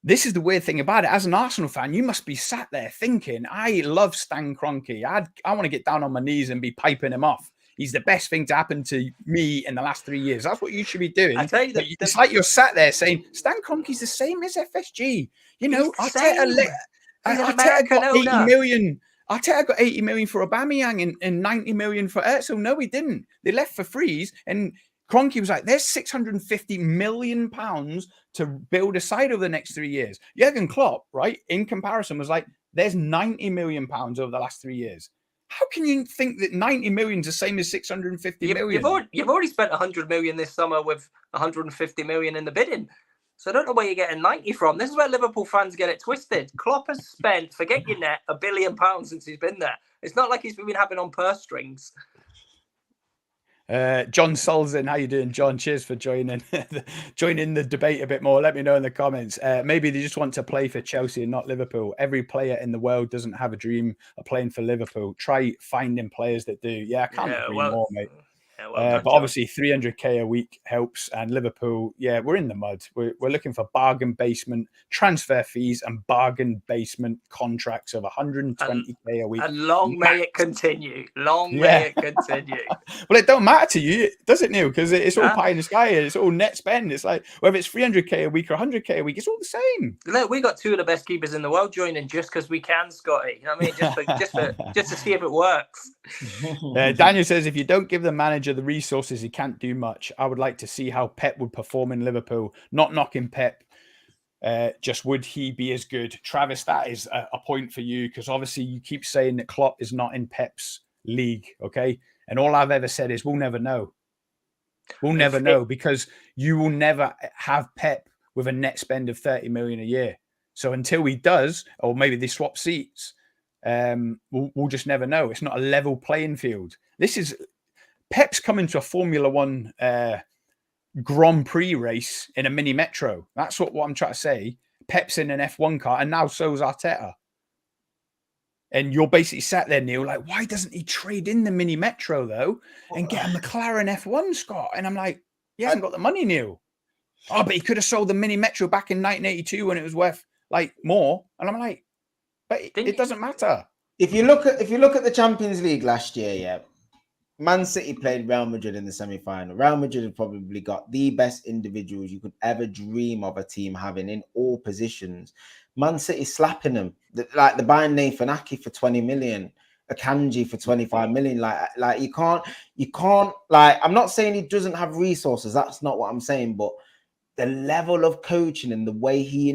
This is the weird thing about it. As an Arsenal fan, you must be sat there thinking, I love Stan Kroenke. I want to get down on my knees and be piping him off. He's the best thing to happen to me in the last 3 years. That's what you should be doing. I tell you it's like you're sat there saying, Stan Kroenke's the same as FSG. You know, Arteta got 80 million. Arteta got 80 million for Aubameyang and 90 million for Özil. No, he didn't. They left for frees, and Kroenke was like, there's £650 million to build a side over the next 3 years. Jurgen Klopp, right, in comparison, was like, there's £90 million over the last 3 years. How can you think that 90 million is the same as 650 million? You've already spent 100 million this summer with 150 million in the bidding. So I don't know where you're getting 90 from. This is where Liverpool fans get it twisted. Klopp has spent, forget your net, £1 billion since he's been there. It's not like he's been having on purse strings. John Solzin, how you doing, John? Cheers for joining the debate a bit more. Let me know in the comments. Maybe they just want to play for Chelsea and not Liverpool. Every player in the world doesn't have a dream of playing for Liverpool. Try finding players that do. Yeah, I can't agree more, mate. But obviously 300k a week helps, and Liverpool, we're in the mud. We're looking for bargain basement transfer fees and bargain basement contracts of 120k a week. And long may it continue. May it continue. Well, it don't matter to you, does it, Neil? Because it's all pie in the sky. It's all net spend. It's like whether it's 300k a week or 100k a week, it's all the same. Look, we got two of the best keepers in the world joining just because we can, Scotty. You know what I mean? Just to see if it works. Daniel says, if you don't give the manager the resources, he can't do much. I would like to see how Pep would perform in Liverpool. Not knocking Pep, just would he be as good? Travis, that is a point for you, because obviously you keep saying that Klopp is not in Pep's league, okay? And all I've ever said is we'll never know. We'll never know, because you will never have Pep with a net spend of 30 million a year. So until he does, or maybe they swap seats, we'll just never know. It's not a level playing field. This is Pep's coming to a Formula One Grand Prix race in a mini metro. That's what I'm trying to say. Pep's in an F1 car, and now so's Arteta. And you're basically sat there, Neil, like, why doesn't he trade in the mini metro though and get a McLaren F1, Scott? And I'm like, he hasn't got the money, Neil. Oh, but he could have sold the mini metro back in 1982 when it was worth like more. And I'm like, but it doesn't matter. If you look at the Champions League last year, Man City played Real Madrid in the semi-final. Real Madrid have probably got the best individuals you could ever dream of a team having in all positions. Man City slapping them, like the buying Nathan Ake for 20 million, Akanji for 25 million. Like you can't. Like, I'm not saying he doesn't have resources. That's not what I'm saying, but the level of coaching and the way he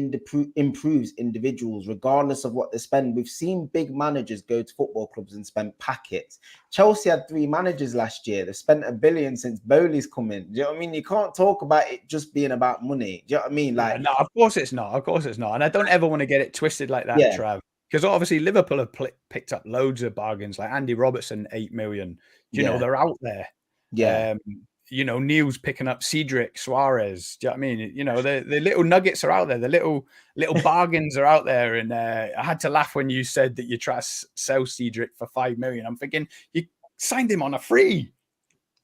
improves individuals, regardless of what they spend. We've seen big managers go to football clubs and spend packets. Chelsea had 3 managers last year. They've spent $1 billion since Bowley's come in. Do you know what I mean? You can't talk about it just being about money. Do you know what I mean? Like, no, of course it's not. Of course it's not. And I don't ever want to get it twisted like that, Trav. Because obviously Liverpool have picked up loads of bargains, like Andy Robertson, 8 million. You know, they're out there. You know, Neil's picking up Cedric, Suarez. Do you know what I mean? You know, the little nuggets are out there. The little bargains are out there. And I had to laugh when you said that you try to sell Cedric for 5 million. I'm thinking you signed him on a free.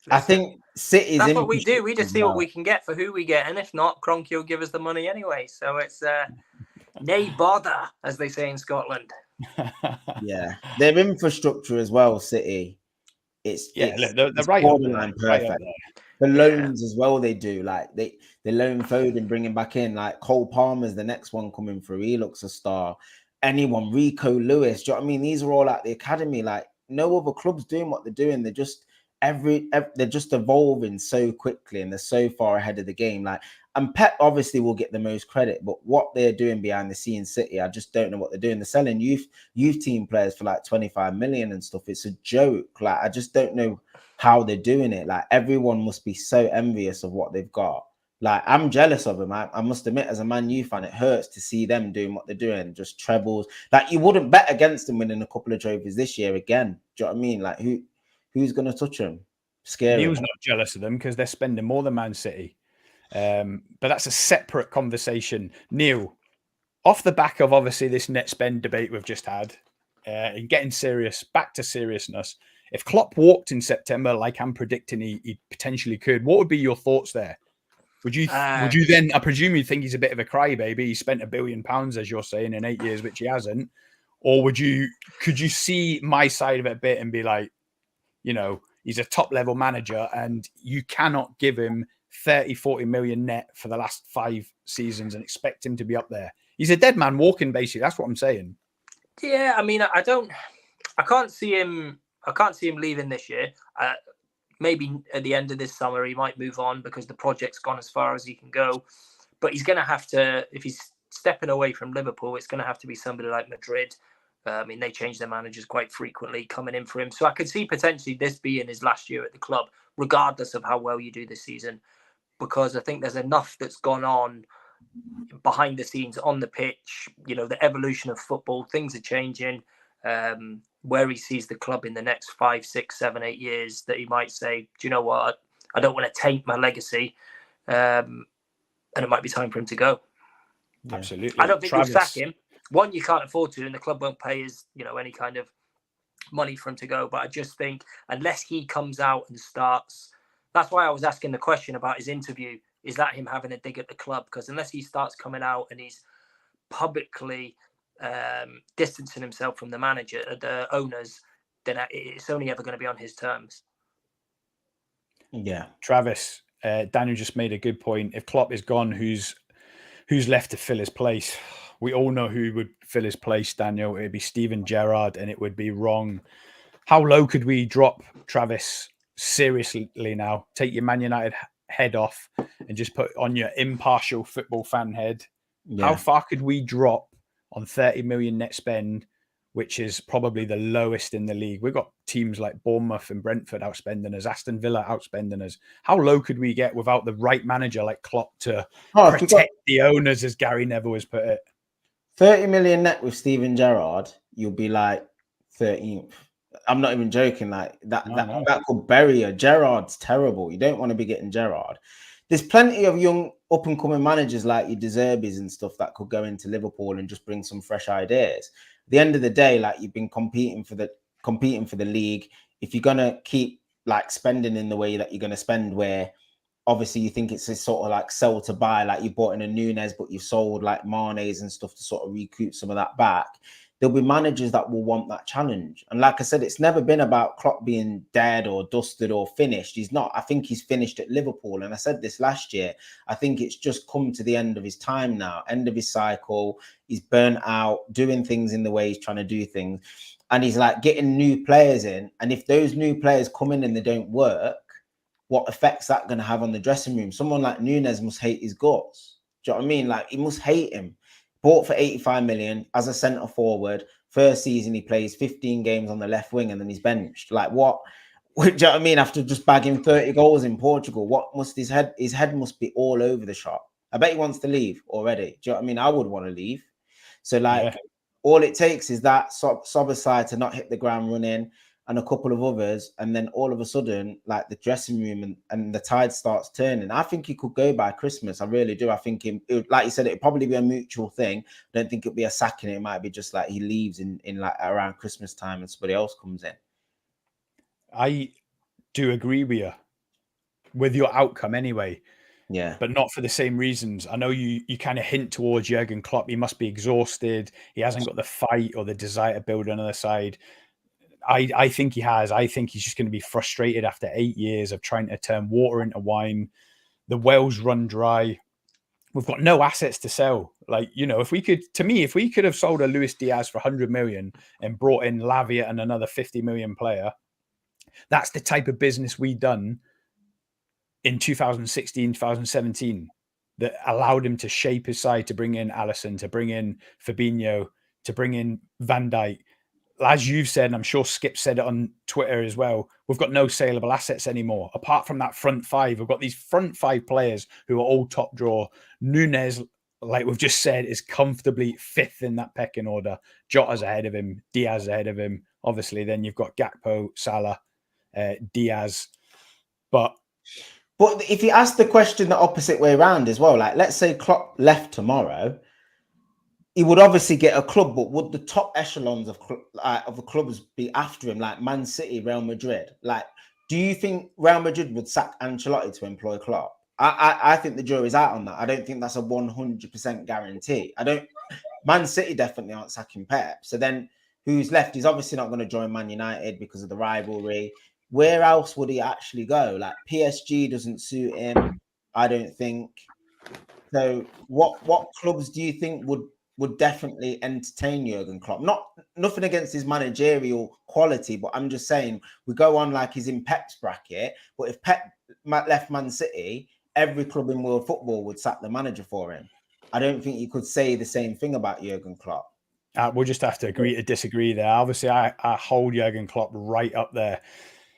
I think City's. That's what we do. We just see what we can get for who we get, and if not, Kroenke will give us the money anyway. So it's nay bother, as they say in Scotland. Yeah, their infrastructure as well, City. It's right borderline perfect. The loans as well, they do. Like they loan Foden, bringing back in, like Cole Palmer's the next one coming through. He looks a star. Anyone, Rico Lewis. Do you know what I mean? These are all at the academy. Like no other club's doing what they're doing. They're just they're just evolving so quickly, and they're so far ahead of the game. Like, and Pep obviously will get the most credit, but what they're doing behind the scenes, City, I just don't know what they're doing. They're selling youth team players for like 25 million and stuff. It's a joke. Like, I just don't know how they're doing it. Like, everyone must be so envious of what they've got. Like, I'm jealous of them. I must admit, as a Man U fan, it hurts to see them doing what they're doing, just trebles. Like, you wouldn't bet against them winning a couple of trophies this year again. Do you know what I mean? Like, who's going to touch them? Scary. Neil's not jealous of them because they're spending more than Man City. But that's a separate conversation. Neil, off the back of obviously this net spend debate we've just had, and getting back to seriousness, if Klopp walked in September, like I'm predicting he potentially could, what would be your thoughts there? Would you then, I presume you think he's a bit of a crybaby, he spent £1 billion, as you're saying, in 8 years, which he hasn't, or could you see my side of it a bit and be like, you know, he's a top level manager and you cannot give him 30-40 million net for the last 5 seasons and expect him to be up there? He's a dead man walking, basically. That's what I'm saying. Yeah, I mean, I can't see him leaving this year. Maybe at the end of this summer he might move on because the project's gone as far as he can go. But he's going to have to, if he's stepping away from Liverpool, it's going to have to be somebody like Madrid, I mean, they change their managers quite frequently coming in for him. So I could see potentially this being his last year at the club, regardless of how well you do this season, because I think there's enough that's gone on behind the scenes on the pitch. You know, the evolution of football, things are changing. Where he sees the club in the next 5, 6, 7, 8 years, that he might say, do you know what? I don't want to taint my legacy. And it might be time for him to go. Yeah. Absolutely. I don't think you'll sack him. One, you can't afford to, and the club won't pay his, any kind of money for him to go. But I just think unless he comes out and starts, that's why I was asking the question about his interview. Is that him having a dig at the club? Because unless he starts coming out and he's publicly distancing himself from the manager, the owners, then it's only ever going to be on his terms. Yeah. Travis, Daniel just made a good point. If Klopp is gone, who's left to fill his place? We all know who would fill his place, Daniel. It'd be Steven Gerrard, and it would be wrong. How low could we drop, Travis? Seriously now, take your Man United head off and just put on your impartial football fan head. Yeah. How far could we drop on 30 million net spend, which is probably the lowest in the league? We've got teams like Bournemouth and Brentford outspending us, Aston Villa outspending us. How low could we get without the right manager like Klopp to protect the owners, as Gary Neville has put it? 30 million net with Steven Gerrard, you'll be like 13th. I'm not even joking. Like that could bury you. Gerrard's terrible. You don't want to be getting Gerrard. There's plenty of young up and coming managers like your De Zerbis and stuff that could go into Liverpool and just bring some fresh ideas. At the end of the day, like, you've been competing for the league. If you're gonna keep like spending in the way that you're gonna spend, where obviously you think it's a sort of like sell to buy, like you bought in a Nunes, but you've sold like Mane's and stuff to sort of recoup some of that back. There'll be managers that will want that challenge. And like I said, it's never been about Klopp being dead or dusted or finished. He's not. I think he's finished at Liverpool. And I said this last year, I think it's just come to the end of his time now, end of his cycle. He's burnt out, doing things in the way he's trying to do things. And he's like getting new players in. And if those new players come in and they don't work, what effect's that going to have on the dressing room? Someone like Nunes must hate his guts. Do you know what I mean? Like, he must hate him. Bought for 85 million as a centre forward. First season he plays 15 games on the left wing and then he's benched. Like, what? Do you know what I mean? After just bagging 30 goals in Portugal, what must his head must be all over the shop. I bet he wants to leave already. Do you know what I mean? I would want to leave. So like, all it takes is that Szoboszlai to not hit the ground running, and a couple of others, and then all of a sudden, like, the dressing room and the tide starts turning. I think he could go by Christmas. I really do. I think like you said, it'd probably be a mutual thing. I don't think it'll be a sacking. It might be just like he leaves in like around Christmas time and somebody else comes in. I do agree with your outcome anyway. Yeah. But not for the same reasons. I know you kind of hint towards Jurgen Klopp. He must be exhausted. He hasn't got the fight or the desire to build another side. I think he has. I think he's just going to be frustrated after 8 years of trying to turn water into wine. The wells run dry. We've got no assets to sell. Like, if we could have sold a Luis Diaz for 100 million and brought in Lavia and another 50 million player, that's the type of business we done in 2016, 2017 that allowed him to shape his side, to bring in Alisson, to bring in Fabinho, to bring in Van Dijk. As you've said, and I'm sure Skip said it on Twitter as well, we've got no saleable assets anymore. Apart from that front five, we've got these front five players who are all top draw. Nunes, like we've just said, is comfortably 5th in that pecking order. Jota's ahead of him. Diaz ahead of him. Obviously, then you've got Gakpo, Salah, Diaz. But if you ask the question the opposite way around as well, like, let's say Klopp left tomorrow, he would obviously get a club, but would the top echelons of the clubs be after him, like Man City, Real Madrid? Like, do you think Real Madrid would sack Ancelotti to employ Klopp? I think the jury's out on that. I don't think that's a 100% guarantee. Man City definitely aren't sacking Pep. So then who's left? He's obviously not going to join Man United because of the rivalry. Where else would he actually go? Like, PSG doesn't suit him, I don't think. So what clubs do you think would definitely entertain Jurgen Klopp? Nothing against his managerial quality, but I'm just saying, we go on like he's in Pep's bracket. But if Pep left Man City, every club in world football would sack the manager for him. I don't think you could say the same thing about Jurgen Klopp. We'll just have to agree to disagree there. Obviously, I hold Jurgen Klopp right up there.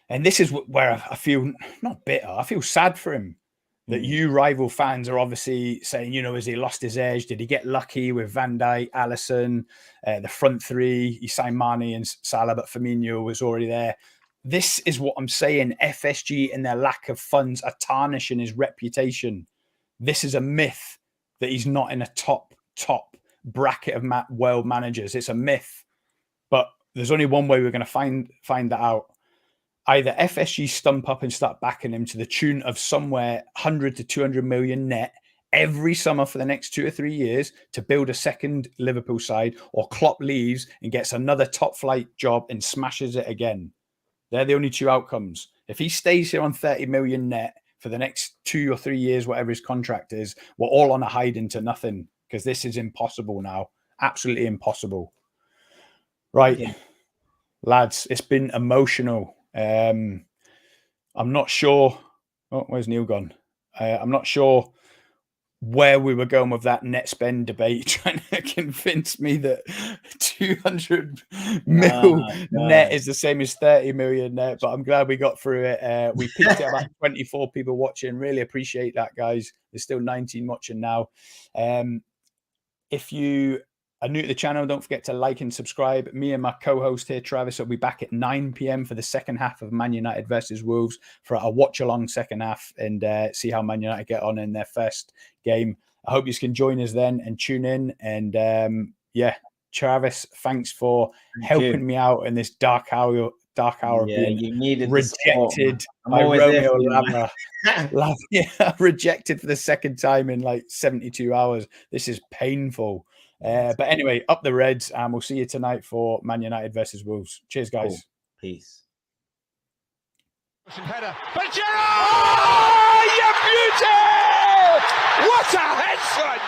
And this is where I feel not bitter. I feel sad for him that you rival fans are obviously saying, has he lost his edge? Did he get lucky with Van Dijk, Alisson, the front three? He signed Mane and Salah, but Firmino was already there. This is what I'm saying. FSG and their lack of funds are tarnishing his reputation. This is a myth that he's not in a top bracket of world managers. It's a myth. But there's only one way we're going to find that out. Either FSG stump up and start backing him to the tune of somewhere 100 to 200 million net every summer for the next 2 or 3 years to build a second Liverpool side, or Klopp leaves and gets another top flight job and smashes it again. They're the only two outcomes. If he stays here on 30 million net for the next 2 or 3 years, whatever his contract is, we're all on a hide into nothing, because this is impossible now. Absolutely impossible. Right, lads, it's been emotional. I'm not sure. Oh, where's Neil gone? I'm not sure where we were going with that net spend debate, trying to convince me that 200 mil net is the same as 30 million net. But I'm glad we got through it. We peaked at about 24 people watching. Really appreciate that, guys. There's still 19 watching now. If you are new to the channel, don't forget to like and subscribe. Me and my co-host here, Travis, will be back at 9 p.m. for the second half of Man United versus Wolves for a watch-along second half, and see how Man United get on in their first game. I hope you can join us then and tune in. And Travis, thanks for helping me out in this dark hour being rejected by Romeo Lavia. Rejected for the second time in like 72 hours. This is painful. But anyway, up the Reds, and we'll see you tonight for Man United versus Wolves. Cheers, guys. Cool. Peace. Header. But Gerrard! Oh, you beauty! What a head, son!